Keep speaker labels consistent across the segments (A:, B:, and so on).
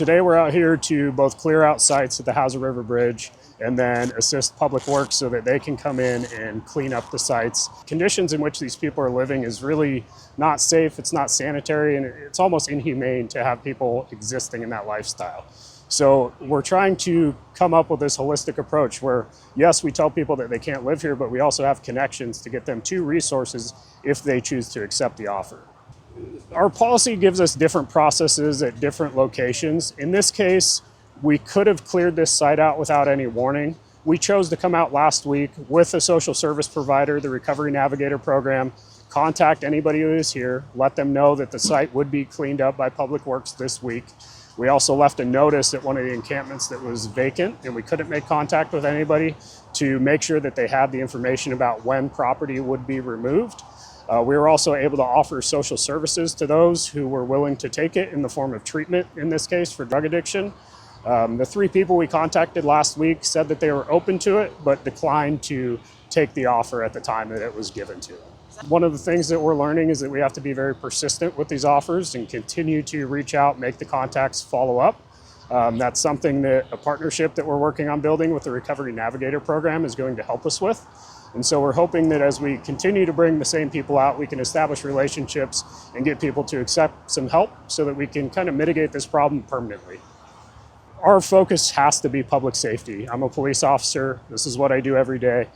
A: Today we're out here to both clear out sites at the Cedar River Bridge and then assist Public Works so that they can come in and clean up the sites. Conditions in which these people are living is really not safe, it's not sanitary, and it's almost inhumane to have people existing in that lifestyle. So we're trying to come up with this holistic approach where, yes, we tell people that they can't live here, but we also have connections to get them to resources if they choose to accept the offer. Our policy gives us different processes at different locations. In this case, we could have cleared this site out without any warning. We chose to come out last week with a social service provider, the Recovery Navigator program, contact anybody who is here, let them know that the site would be cleaned up by Public Works this week. We also left a notice at one of the encampments that was vacant, and we couldn't make contact with anybody to make sure that they had the information about when property would be removed. We were also able to offer social services to those who were willing to take it in the form of treatment, in this case for drug addiction. The 3 people we contacted last week said that they were open to it, but declined to take the offer at the time that it was given to them. One of the things that we're learning is that we have to be very persistent with these offers and continue to reach out, make the contacts, follow up. That's something that a partnership that we're working on building with the Recovery Navigator program is going to help us with. And so we're hoping that as we continue to bring the same people out, we can establish relationships and get people to accept some help so that we can kind of mitigate this problem permanently. Our focus has to be public safety. I'm a police officer. This is what I do every day.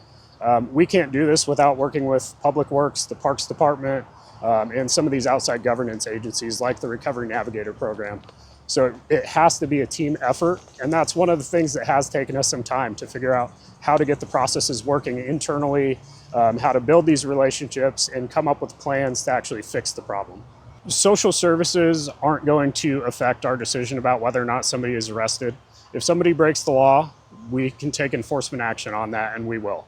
A: We can't do this without working with Public Works, the Parks Department, and some of these outside governance agencies like the Recovery Navigator program. So it has to be a team effort, and that's one of the things that has taken us some time to figure out how to get the processes working internally, how to build these relationships, and come up with plans to actually fix the problem. Social services aren't going to affect our decision about whether or not somebody is arrested. If somebody breaks the law, we can take enforcement action on that, and we will.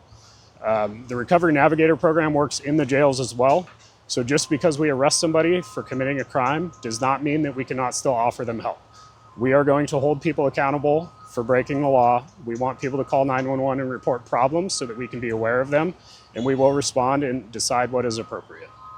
A: The Recovery Navigator program works in the jails as well. So just because we arrest somebody for committing a crime does not mean that we cannot still offer them help. We are going to hold people accountable for breaking the law. We want people to call 911 and report problems so that we can be aware of them, and we will respond and decide what is appropriate.